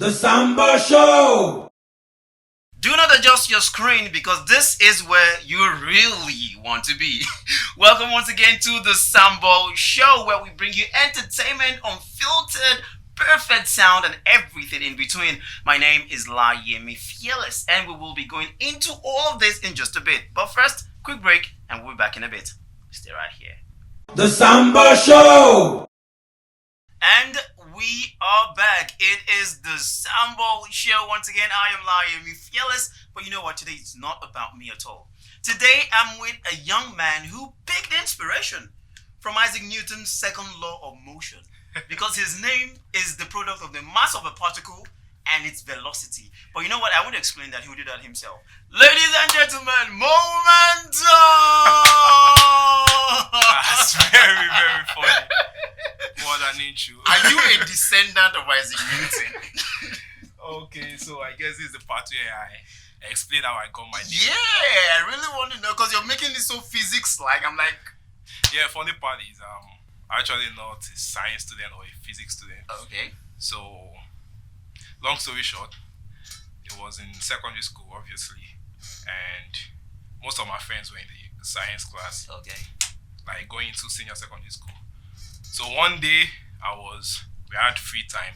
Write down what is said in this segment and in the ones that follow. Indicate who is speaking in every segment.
Speaker 1: The Sambol Show!
Speaker 2: Do not adjust your screen because this is where you really want to be. Welcome once again to the Sambol Show, where we bring you entertainment, unfiltered, perfect sound, and everything in between. My name is Layemi Fearless, and we will be going into all of this in just a bit. But first, quick break, and we'll be back in a bit. Stay right here.
Speaker 1: The Sambol Show!
Speaker 2: And we are back. It is the Sambol Show. Once again, I am Layemi Fearless. But you know what? Today it's not about me at all. Today I'm with a young man who picked inspiration from Isaac Newton's second law of motion. Because his name is the product of the mass of a particle and its velocity. But you know what? I won't explain that. He will do that himself. Ladies and gentlemen, Momentum!
Speaker 3: That's very, very funny. What an intro.
Speaker 2: Are you a descendant of Isaac Newton?
Speaker 3: Okay, so I guess this is the part where I explain how I got my name.
Speaker 2: Yeah, I really want to know because you're making this so physics-like. I'm like,
Speaker 3: Yeah, funny part is actually not a science student or a physics student.
Speaker 2: okay.
Speaker 3: So, long story short, it was in secondary school, obviously, and most of my friends were in the science class,
Speaker 2: Okay.
Speaker 3: like going into senior secondary school. So one day we had free time.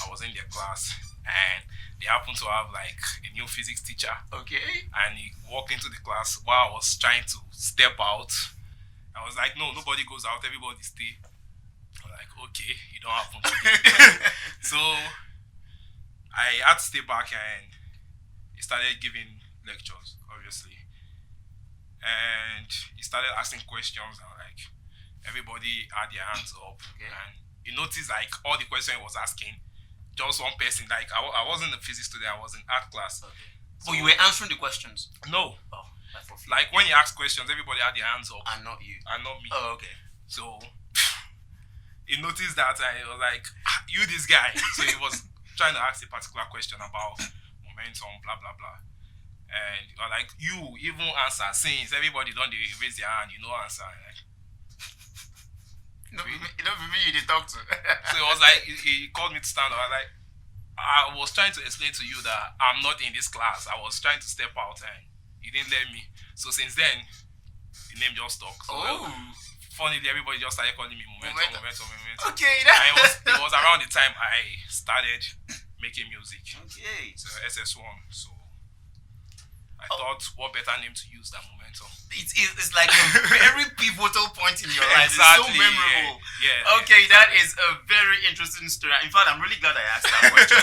Speaker 3: I was in their class, and they happened to have like a new physics teacher,
Speaker 2: Okay.
Speaker 3: and he walked into the class while I was trying to step out. I was like, no, nobody goes out, everybody stay. I'm like, okay, it don't happen today. So I had to stay back, and he started giving lectures, obviously. And he started asking questions, and like everybody had their hands up.
Speaker 2: Okay.
Speaker 3: And you notice like all the questions he was asking, just one person, like I wasn't a physics student, I was in art class.
Speaker 2: Okay. So you were answering the questions?
Speaker 3: No.
Speaker 2: Oh, I thought.
Speaker 3: Like when he asked questions, everybody had their hands up.
Speaker 2: And not you.
Speaker 3: And not me.
Speaker 2: Oh, okay.
Speaker 3: So he noticed that, and he was like, you this guy. So he was trying to ask a particular question about momentum, blah blah blah. And you were like, you even answer, since everybody don't they raise their hand, you know answer. Like,
Speaker 2: You don't be me you did talk to.
Speaker 3: so it was like he called me to stand up. I was trying to explain to you that I'm not in this class. I was trying to step out, and he didn't let me. So since then, the name just stuck. So funnily, everybody just started calling me Momentum.
Speaker 2: Okay.
Speaker 3: And it was around the time I started making music.
Speaker 2: Okay.
Speaker 3: So SS1. So I thought, what better name to use than Momentum?
Speaker 2: It's like a very pivotal point in your life.
Speaker 3: Exactly,
Speaker 2: It's so memorable.
Speaker 3: Yeah.
Speaker 2: Okay, that is a very interesting story. In fact, I'm really glad I asked that question.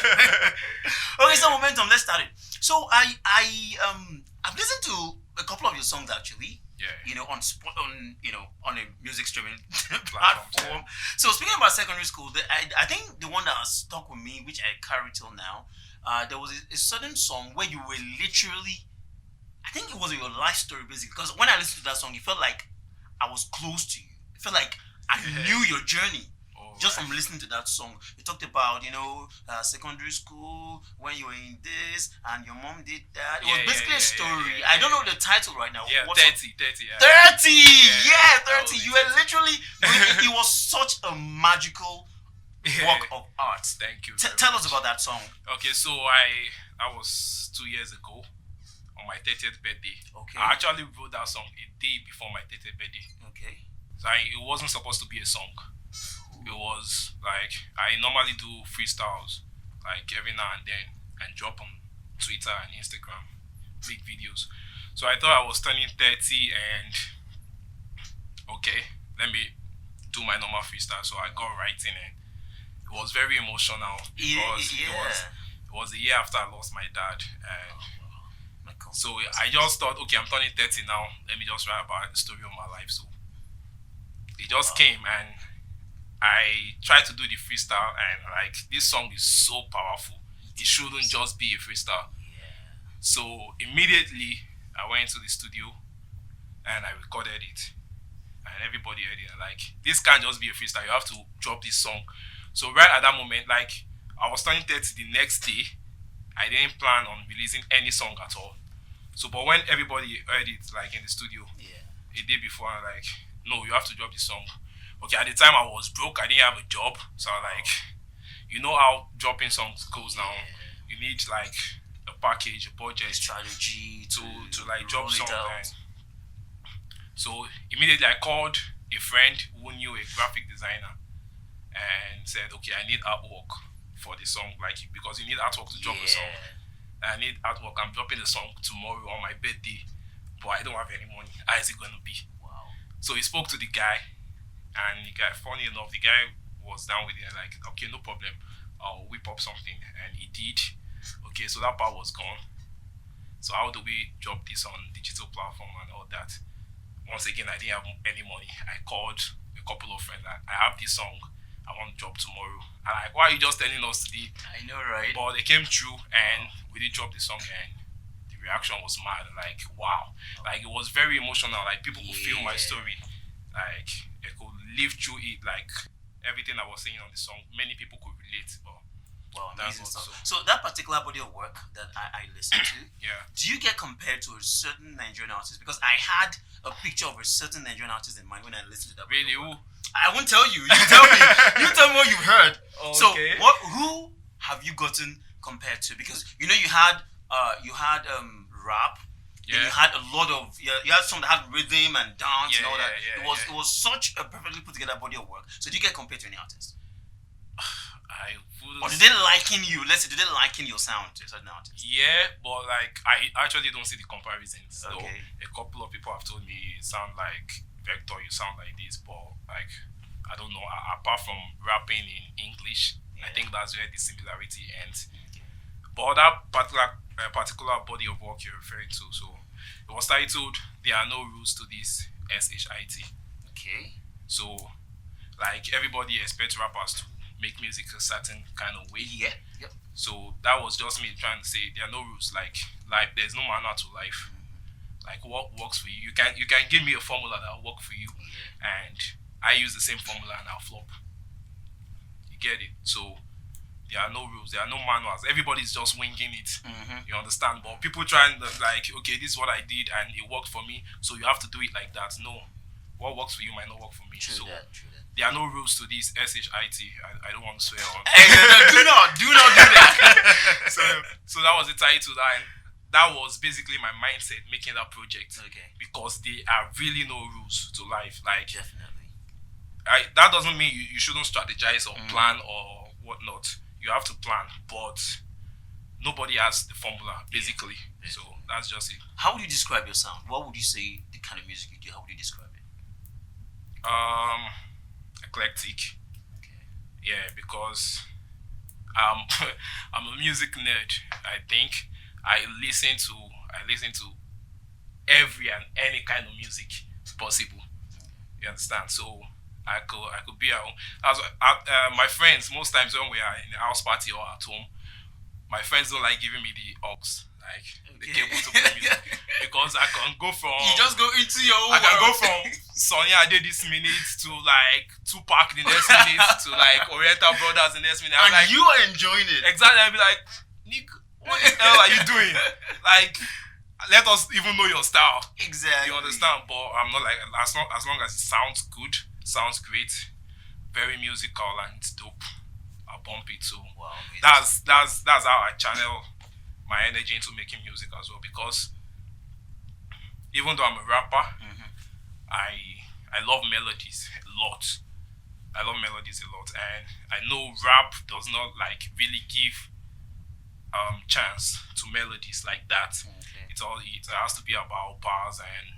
Speaker 2: Okay, so Momentum, let's start it. So I've listened to a couple of your songs actually.
Speaker 3: Yeah.
Speaker 2: You know, on a music streaming
Speaker 3: Platforms,
Speaker 2: platform. So speaking about secondary school, I think the one that has stuck with me, which I carry till now, there was a certain song where you were literally, I think it was your life story basically. Because when I listened to that song, it felt like I was close to you. It felt like I knew your journey. Just from listening to that song. You talked about, secondary school, when you were in this, and your mom did that. It was basically a story. I don't know the title right now.
Speaker 3: Yeah,
Speaker 2: What's
Speaker 3: 30.
Speaker 2: 30! Yeah, 30.
Speaker 3: was
Speaker 2: You were literally, it was such a magical work of art.
Speaker 3: Thank you.
Speaker 2: Tell us about that song.
Speaker 3: Okay, so that was 2 years ago on my 30th birthday.
Speaker 2: Okay.
Speaker 3: I actually wrote that song a day before my 30th birthday.
Speaker 2: Okay.
Speaker 3: So it wasn't supposed to be a song. It was like, I normally do freestyles like every now and then and drop on Twitter and Instagram, make videos. So I thought I was turning 30 and okay, let me do my normal freestyle. So I got writing, and it was very emotional because it was a year after I lost my dad. And so I just thought, okay, I'm turning 30 now, let me just write about the story of my life. So it just came, and I tried to do the freestyle, and like, this song is so powerful. It shouldn't just be a freestyle.
Speaker 2: Yeah.
Speaker 3: So immediately I went to the studio and I recorded it, and everybody heard it. Like, this can't just be a freestyle. You have to drop this song. So right at that moment, like, I was turning 30 the next day. I didn't plan on releasing any song at all. So, but when everybody heard it, like in the studio, a day before, I'm like, no, you have to drop this song. Okay, at the time I was broke, I didn't have a job, so I like, you know how dropping songs goes now.
Speaker 2: Yeah.
Speaker 3: You need like a package, a budget
Speaker 2: Strategy
Speaker 3: to like drop
Speaker 2: roll it
Speaker 3: songs.
Speaker 2: out.
Speaker 3: And so immediately I called a friend who knew a graphic designer and said, okay, I need artwork for the song, like because you need artwork to drop a song. I need artwork. I'm dropping the song tomorrow on my birthday, but I don't have any money. How is it gonna be?
Speaker 2: Wow.
Speaker 3: So he spoke to the guy, and the guy, funny enough, the guy was down with it, like, okay, no problem, I'll whip up something, and he did. Okay, so that part was gone. So how do we drop this on digital platform and all that? Once again, I didn't have any money. I called a couple of friends. I have this song. I want to drop tomorrow. And like, why are you just telling us today?
Speaker 2: I know, right?
Speaker 3: But they came through and we did drop the song, and the reaction was mad. Like, wow. Like, it was very emotional. Like, people could feel my story. Like, they could live through it. Like, everything I was saying on the song, many people could relate. But
Speaker 2: Wow,
Speaker 3: that's
Speaker 2: amazing
Speaker 3: also-
Speaker 2: stuff. So that particular body of work that I listened to,
Speaker 3: yeah.
Speaker 2: do you get compared to a certain Nigerian artist? Because I had a picture of a certain Nigerian artist in mind when I listened to that. body
Speaker 3: Really?
Speaker 2: of
Speaker 3: Who?
Speaker 2: work. I won't tell you. You tell me. You tell me what you've heard. So
Speaker 3: Okay.
Speaker 2: who have you gotten compared to? Because you know you had rap. Then
Speaker 3: Yeah.
Speaker 2: you had a lot of you had some that had rhythm and dance and
Speaker 3: Yeah,
Speaker 2: all that.
Speaker 3: yeah,
Speaker 2: It was
Speaker 3: yeah.
Speaker 2: it was such a perfectly put together body of work. So do you get compared to any artist?
Speaker 3: I would.
Speaker 2: Or did they liken you? Let's say, did they liken your sound to a certain artist?
Speaker 3: Yeah, but like I actually don't see the comparisons. So
Speaker 2: Okay.
Speaker 3: a couple of people have told me you sound like Vector, you sound like this, but like I don't know. Apart from rapping in English, I think that's where the similarity ends. But that particular body of work you're referring to, so it was titled "There Are No Rules to This SHIT."
Speaker 2: Okay.
Speaker 3: So like everybody expects rappers to make music a certain kind of way.
Speaker 2: Yeah. Yep.
Speaker 3: So that was just me trying to say there are no rules. Like there's no manual to life. Like what works for you. You can give me a formula that will work for you, and I use the same formula and I'll flop. You get it? So there are no rules. There are no manuals. Everybody's just winging it.
Speaker 2: Mm-hmm.
Speaker 3: You understand? But people trying to like, okay, this is what I did and it worked for me, so you have to do it like that. No, what works for you might not work for me.
Speaker 2: True
Speaker 3: So
Speaker 2: that. True that.
Speaker 3: there are no rules to this SHIT. I don't want to swear on.
Speaker 2: Hey, no, do not do that.
Speaker 3: So that was the title, and that was basically my mindset making that project.
Speaker 2: Okay.
Speaker 3: Because there are really no rules to life. Like
Speaker 2: Definitely.
Speaker 3: that doesn't mean you shouldn't strategize or plan or whatnot. You have to plan, but nobody has the formula basically. So that's just it.
Speaker 2: How would you describe your sound? What would you say the kind of music you do? How would you describe it?
Speaker 3: Eclectic.
Speaker 2: Okay.
Speaker 3: Yeah, because I'm a music nerd. I think I listen to every and any kind of music possible. You understand? So I could be at home. My friends, most times when we are in a house party or at home, my friends don't like giving me the aux, like the cable to play music, because I can go from
Speaker 2: You just go into your own
Speaker 3: I can go
Speaker 2: world.
Speaker 3: from Sonny Ade this minute to like Tupac the next minute to like Oriental Brothers the next minute. I'm
Speaker 2: and
Speaker 3: like,
Speaker 2: you are enjoying it.
Speaker 3: exactly. I'll be like, Nick, what the hell are you doing? Like, let us even know your style.
Speaker 2: Exactly.
Speaker 3: You understand? But I'm not like, as long as it sounds good, sounds great, very musical and it's dope, I'll bump it. So
Speaker 2: Wow. Amazing.
Speaker 3: that's how I channel my energy into making music as well. Because even though I'm a rapper, I love melodies a lot. I love melodies a lot, and I know rap does not like really give chance to melodies like that.
Speaker 2: Okay.
Speaker 3: It has to be about bars and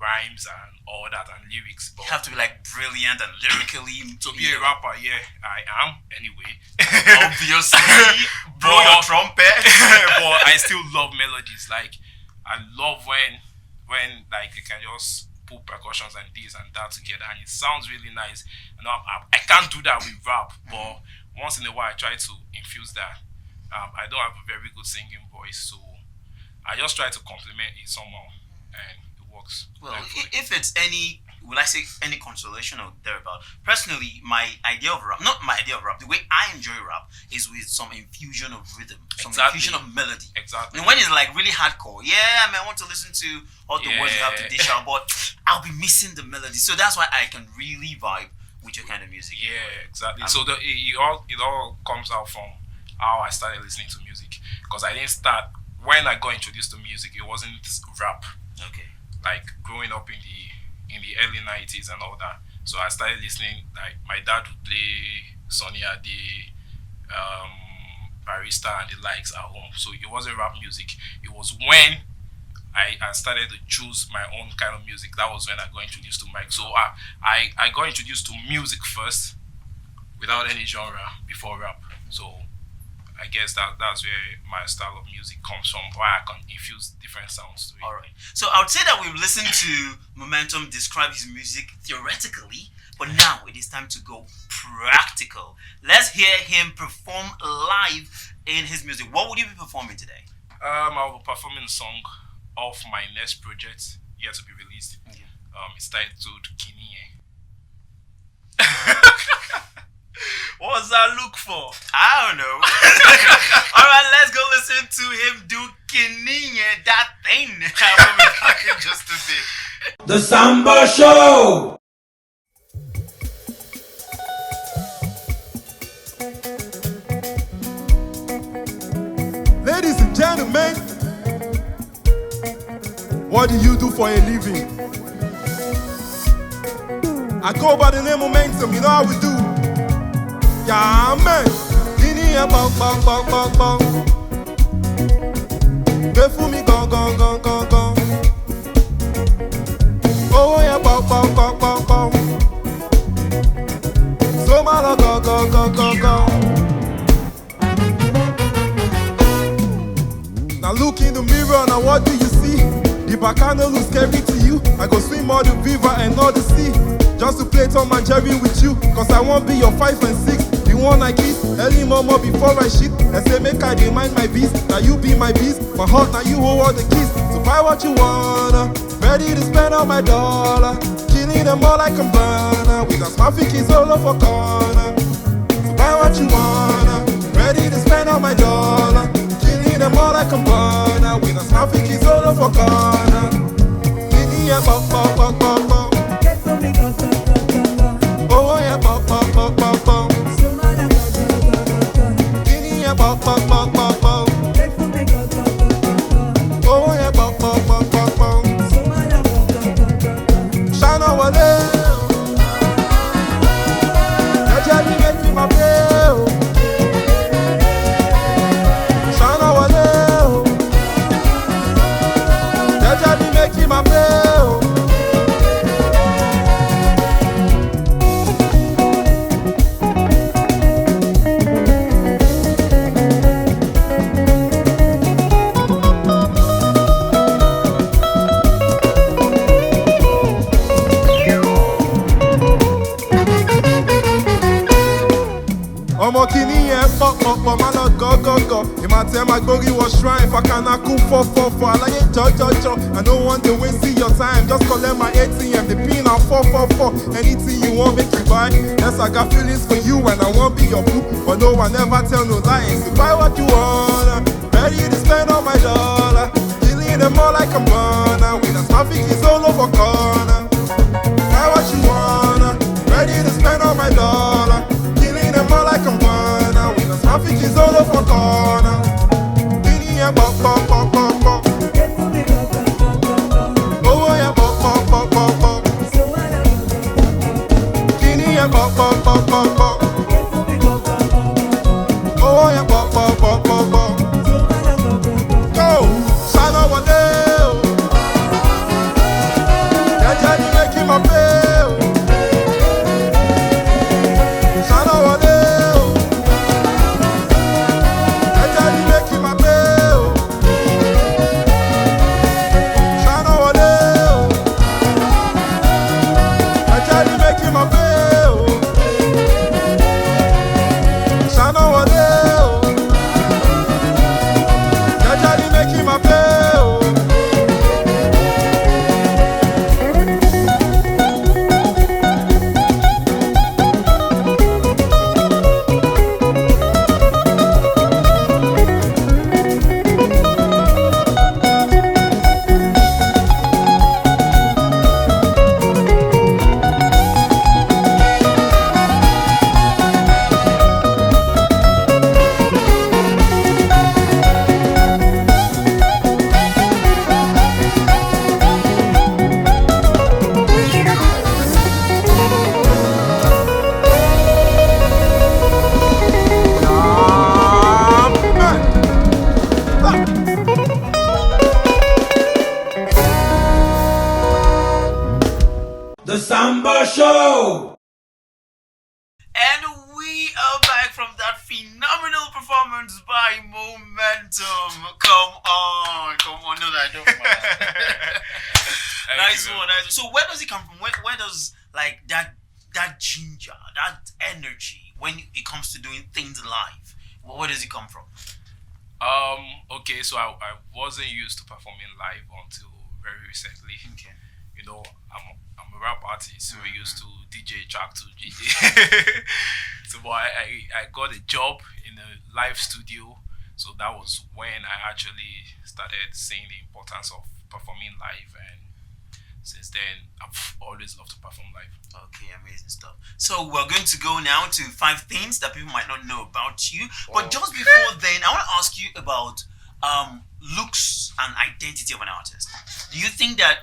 Speaker 3: rhymes and all that and lyrics. But
Speaker 2: You have to be like brilliant and lyrically
Speaker 3: to be a rapper, yeah, I am anyway.
Speaker 2: Obviously, blow
Speaker 3: But-
Speaker 2: your trumpet.
Speaker 3: But I still love melodies. Like I love when like you can just put percussions and this and that together and it sounds really nice. And I can't do that with rap, but once in a while I try to infuse that. I don't have a very good singing voice, so I just try to complement it somehow, and it works.
Speaker 2: Well,
Speaker 3: thankfully.
Speaker 2: if it's any, will I say any consolation or thereabout? Personally, my idea of rap, not my idea of rap, the way I enjoy rap is with some infusion of rhythm, some
Speaker 3: Exactly.
Speaker 2: infusion of melody.
Speaker 3: Exactly.
Speaker 2: And when it's like really hardcore, yeah, I mean, I want to listen to all the words you have to
Speaker 3: Yeah.
Speaker 2: dish out, but I'll be missing the melody. So that's why I can really vibe with your kind of music.
Speaker 3: Yeah, exactly. So it all comes out from how I started listening to music. Because I didn't start when I got introduced to music. It wasn't rap.
Speaker 2: Okay.
Speaker 3: Like growing up in the early 90s and all that. So I started listening. Like my dad would play Sonny Ade, Barista, and the likes at home. So it wasn't rap music. It was when I started to choose my own kind of music. That was when I got introduced to mic. So I got introduced to music first, without any genre, before rap. So I guess that's where my style of music comes from, why I can infuse different sounds to it.
Speaker 2: All right. So I would say that we've listened to Momentum describe his music theoretically, but now it is time to go practical. Let's hear him perform live in his music. What would you be performing today?
Speaker 3: I'll be performing a song of my next project yet to be released.
Speaker 2: Okay.
Speaker 3: It's titled Kinie.
Speaker 2: What was that look for? I don't know. All right, let's go listen to him do Kinie, that thing. I will be back in just a bit.
Speaker 1: The Sambol Show.
Speaker 4: Ladies and gentlemen, what do you do for a living? I go by the name Momentum, you know how we do. Yeah, man. Dini ya bang bang bang bang bang. Befu mi gong gong gong gong gong. Oh ya bang bang bang bang bang. So malo gong gong gong gong gong. Now look in the mirror, now what do you see? The bacano looks scary to you. I go swim all the river and all the sea, just to play Tom and Jerry with you. Cause I won't be your 5 and 6. The one I kiss early mama before I shit. I say make I mind my beast. Now you be my beast. My heart now you hold all the keys. So buy what you wanna. Ready to spend all my dollar. Killing them all like a burner. We got smarty kids all over corner. So buy what you wanna. Ready to spend all my dollar. Killing them all like a burner. We got smarty kids all over corner. Yeah, bop, bop, bop, bop, bop. Oh yeah, bop, bop, bop, bop, bop. Yeah, bop, bop, bop, bop, bop. Oh yeah, bop, bop, bop, bop, bop. Shana wale. Jajali make me my play. Shana wale. Jajali make me my play. Ọmọ kìíní yẹn pọ̀ má lọ gọ́gọ́gọ́. Ìmàtẹ́ máa gbórí wọ shrine. Fàkànà kún fọ́fọ́fọ́. Aláyé jọjọjọ. I no wan dey waste your time. Just collect my ATM. The pin na 444. Anything you want make you buy. Yes, I got feelings for you and I wan be your boo. But no one ever tell no lies. So buy what you wanna. Ready to spend all my dollar. Killing them all like a burner. With a smart is all over corner. Buy what you wanna. Ready to spend all my dollar. Killing them all like a burner. With a smart is all over corner. Dini ya bop bop bop bop bop. Oh yeah, bop bop bop bop bop. Dini ya bop bop bop bop bop. Oh yeah, bop bop bop bop bop. Go, shana wale.
Speaker 1: The Sambol Show!
Speaker 2: And we are back from that phenomenal performance by Momentum. Come on. No, I don't mind. Nice one. So where does it come from? Where does like that ginger, that energy when it comes to doing things live? Where does it come from?
Speaker 3: Okay, so I wasn't used to performing live until very recently.
Speaker 2: Okay.
Speaker 3: You know, I'm a rap artist, so I used to DJ, track to GD. So but I got a job in a live studio, so that was when I actually started seeing the importance of performing live, and since then I've always loved to perform live.
Speaker 2: Okay, amazing stuff. So we're going to go now to 5 things that people might not know about you. But just before then, I want to ask you about looks and identity of an artist. Do you think that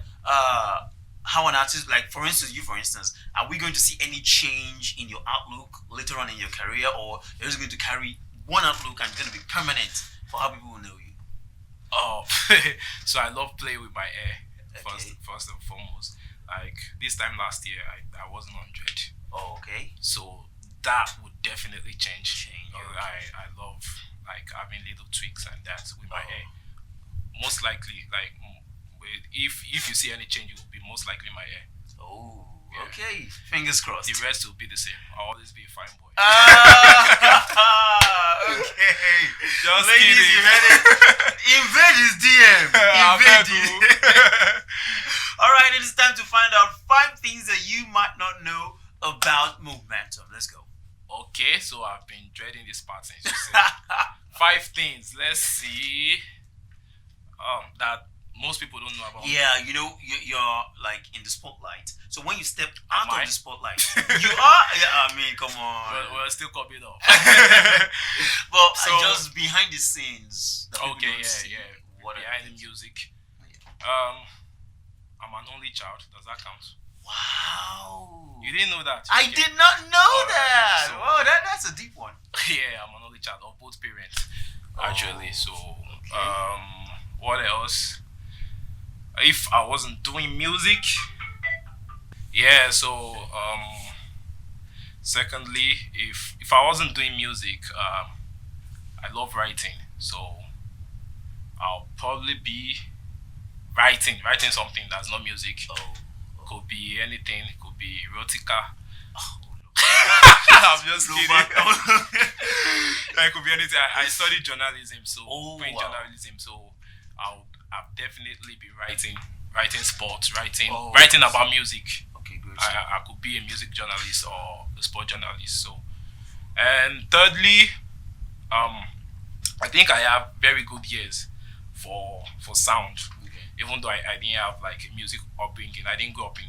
Speaker 2: how an artist, like for instance, are we going to see any change in your outlook later on in your career, or you're just going to carry one outlook and it's going to be permanent for how people will know you?
Speaker 3: Oh, so I love playing with my hair.
Speaker 2: Okay.
Speaker 3: First and foremost, like this time last year, I wasn't on dread.
Speaker 2: Oh, okay.
Speaker 3: So that would definitely change.
Speaker 2: Okay.
Speaker 3: I love like having little tweaks and that with my hair. Most likely, like if you see any change, it will be most likely my hair.
Speaker 2: Oh,
Speaker 3: Yeah.
Speaker 2: okay. Fingers crossed.
Speaker 3: The rest will be the same. I'll always be a fine boy.
Speaker 2: Okay.
Speaker 3: Just
Speaker 2: Ladies,
Speaker 3: kidding.
Speaker 2: you heard it. Invade his DM. Invade it. All right, it is time to find out 5 things that you might not know about Momentum. Let's go.
Speaker 3: Okay, so I've been dreading this part since you said 5 things. Let's see. That most people don't know about.
Speaker 2: Yeah, you know, you're like in the spotlight. So when you step out
Speaker 3: Am I?
Speaker 2: of the spotlight, you are. Yeah, I mean, come on.
Speaker 3: We're still coming up.
Speaker 2: But
Speaker 3: So-
Speaker 2: just behind the scenes. that people
Speaker 3: Okay,
Speaker 2: don't see,
Speaker 3: yeah.
Speaker 2: What are
Speaker 3: Behind the
Speaker 2: things?
Speaker 3: music. I'm an only child. Does that count?
Speaker 2: Wow.
Speaker 3: You didn't know that?
Speaker 2: I
Speaker 3: Okay.
Speaker 2: did not know
Speaker 3: Alright,
Speaker 2: that.
Speaker 3: so-
Speaker 2: Oh, that's a deep one.
Speaker 3: Yeah, I'm an only child of both parents, actually. So,
Speaker 2: okay.
Speaker 3: what else? If I wasn't doing music, yeah. So, secondly, if I wasn't doing music, I love writing. So, I'll probably be writing something that's not music.
Speaker 2: Oh.
Speaker 3: Could be anything. It could be erotica.
Speaker 2: Oh,
Speaker 3: I'm just
Speaker 2: no.
Speaker 3: kidding. It could be anything. I studied journalism, so print
Speaker 2: wow.
Speaker 3: journalism. So I'll definitely be writing sports, writing
Speaker 2: Oh,
Speaker 3: about music.
Speaker 2: Okay, good.
Speaker 3: I could be a music journalist or a sport journalist. So, and thirdly, I think I have very good ears for sound.
Speaker 2: Okay.
Speaker 3: Even though I didn't have like a music upbringing, I didn't grow up in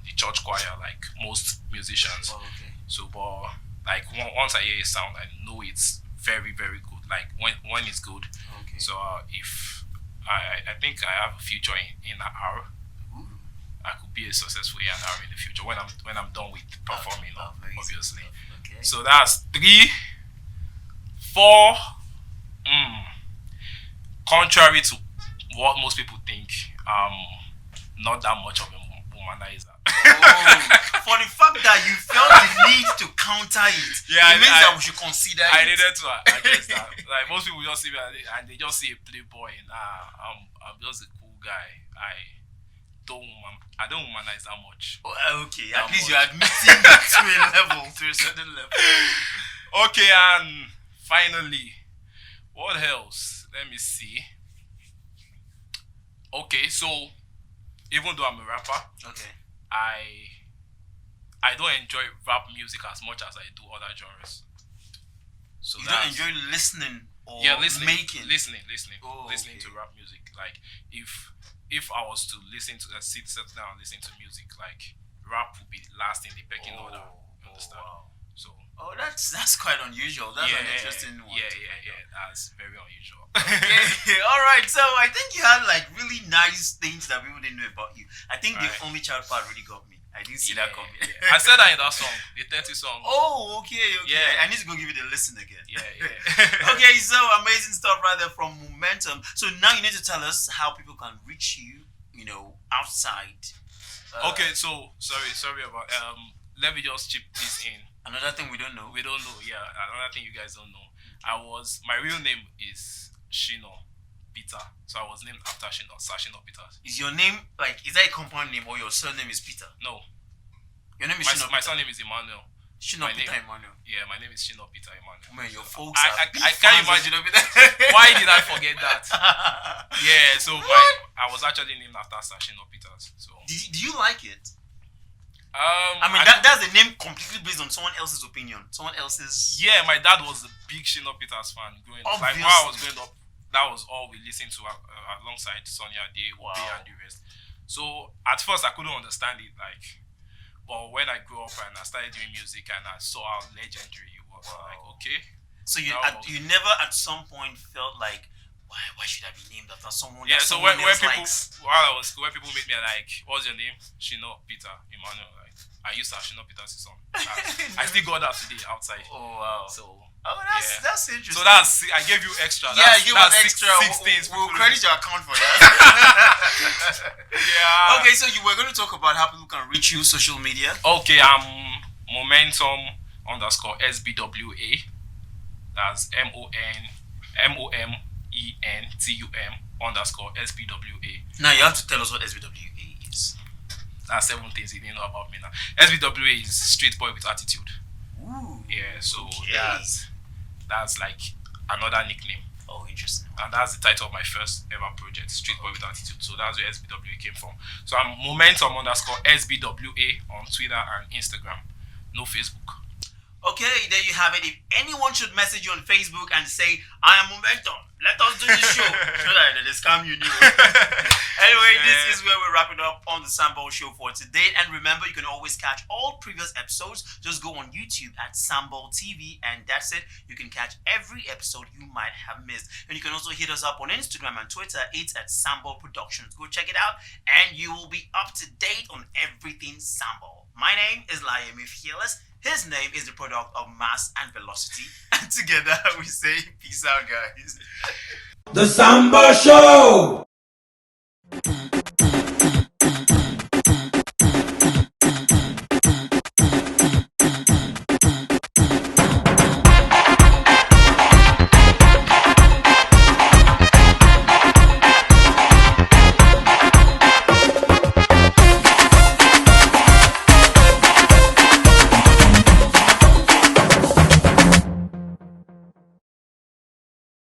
Speaker 3: the church choir like most musicians.
Speaker 2: Oh, okay.
Speaker 3: So, but like once I hear a sound, I know it's very, very good. Like when it's good.
Speaker 2: Okay.
Speaker 3: So if I think I have a future in R.
Speaker 2: Ooh.
Speaker 3: I could be a successful A&R in the future when I'm done with performing,
Speaker 2: Amazing
Speaker 3: obviously.
Speaker 2: stuff. Okay.
Speaker 3: So that's 3, 4. Contrary to what most people think, not that much of a womanizer.
Speaker 2: For the fact that you felt the need to counter it,
Speaker 3: Yeah,
Speaker 2: it means
Speaker 3: I-
Speaker 2: that we should consider
Speaker 3: I
Speaker 2: it.
Speaker 3: needed to address that. Like most people just see me and they just see a playboy, and I'm just a cool guy. I don't womanize that much.
Speaker 2: Oh, okay, at
Speaker 3: That
Speaker 2: least you're
Speaker 3: much.
Speaker 2: admitting that to a certain level.
Speaker 3: Okay, and finally, what else? Let me see. Okay, so even though I'm a rapper,
Speaker 2: Okay.
Speaker 3: I don't enjoy rap music as much as I do other genres. So
Speaker 2: You don't
Speaker 3: that's-
Speaker 2: enjoy listening or
Speaker 3: listening,
Speaker 2: making.
Speaker 3: listening
Speaker 2: Oh,
Speaker 3: to
Speaker 2: okay.
Speaker 3: rap music. Like if I was to listen to sit down and listen to music, like rap would be last in the pecking order. You understand?
Speaker 2: Wow.
Speaker 3: So
Speaker 2: Oh, that's quite unusual. That's an interesting one.
Speaker 3: yeah. That's very unusual.
Speaker 2: Okay. All right. So I think you had like really nice things that people didn't know about you. I think
Speaker 3: Right.
Speaker 2: the only child part really got me. I didn't see that coming.
Speaker 3: Yeah. I said that in that song, the 30 song.
Speaker 2: Oh, okay.
Speaker 3: Yeah.
Speaker 2: I need to go give it a listen again.
Speaker 3: Yeah.
Speaker 2: Okay, so amazing stuff right there from Momentum. So now you need to tell us how people can reach you, outside
Speaker 3: Okay, so sorry about let me just chip this in.
Speaker 2: Another thing we don't know.
Speaker 3: We don't know, yeah. Another thing you guys don't know. My real name is Shino Peter. So I was named after Shino, Sir Shino Peters.
Speaker 2: Is your name is that a compound name or your surname is Peter?
Speaker 3: No.
Speaker 2: Your name is Shino
Speaker 3: My
Speaker 2: Peter.
Speaker 3: surname is Emmanuel.
Speaker 2: Shino
Speaker 3: my
Speaker 2: Peter
Speaker 3: name-
Speaker 2: Emmanuel.
Speaker 3: Yeah, my name is Shino Peter Emmanuel.
Speaker 2: Man, your
Speaker 3: So
Speaker 2: folks
Speaker 3: I
Speaker 2: are big
Speaker 3: can't
Speaker 2: fans of
Speaker 3: imagine.
Speaker 2: Shino Peter.
Speaker 3: Why did I forget that? Yeah, so I was actually named after Sir Shino Peters. So
Speaker 2: Do you like it?
Speaker 3: I
Speaker 2: I mean, that's a name completely based on someone else's opinion. Someone else's.
Speaker 3: yeah, my dad was a big Shino Peters fan growing up. Like when I was
Speaker 2: Obviously.
Speaker 3: growing up, that was all we listened to alongside Sonia Day, Obe,
Speaker 2: Wow.
Speaker 3: and the rest. So at first I couldn't understand it, but when I grew up and I started doing music and I saw how legendary it was, like okay,
Speaker 2: So you
Speaker 3: That was-
Speaker 2: you never at some point felt like why should I be named after someone?
Speaker 3: yeah.
Speaker 2: that
Speaker 3: So
Speaker 2: someone
Speaker 3: when
Speaker 2: else
Speaker 3: people
Speaker 2: likes?
Speaker 3: when people meet me like, what's your name? Shino Peter Emmanuel. Like I used to have Shino Peter's song. I still got that today outside.
Speaker 2: Oh wow.
Speaker 3: So
Speaker 2: that's
Speaker 3: yeah.
Speaker 2: that's interesting.
Speaker 3: So that's I gave you extra.
Speaker 2: yeah,
Speaker 3: That's,
Speaker 2: you
Speaker 3: that's
Speaker 2: want
Speaker 3: six,
Speaker 2: extra.
Speaker 3: six things.
Speaker 2: We'll
Speaker 3: people
Speaker 2: credit your account for that.
Speaker 3: Yeah.
Speaker 2: Okay, so you were going to talk about how people can reach you social media.
Speaker 3: Okay, I'm Momentum _SBWA. That's MOMENTUM _SBWA.
Speaker 2: Now you have to tell us what SBWA is.
Speaker 3: That's 7 things you didn't know about me now. SBWA is Street Boy with Attitude.
Speaker 2: Ooh.
Speaker 3: Yeah, so
Speaker 2: Okay.
Speaker 3: that's like another nickname.
Speaker 2: Oh, interesting.
Speaker 3: And that's the title of my first ever project, Street Boy with Attitude. So that's where SBWA came from. So I'm Momentum _SBWA on Twitter and Instagram. No Facebook.
Speaker 2: Okay, there you have it. If anyone should message you on Facebook and say, I am Momentum, let us do this show. So that they scam you new. Anyway, this is where we wrap it up on the Sambol show for today. And remember, you can always catch all previous episodes. Just go on YouTube at Sambol TV and that's it. You can catch every episode you might have missed. And you can also hit us up on Instagram and Twitter. It's at Sambol Productions. Go check it out and you will be up to date on everything Sambol. My name is Layemi Fearless. His name is the product of mass and velocity. And together we say, peace out, guys.
Speaker 1: The Sambol Show!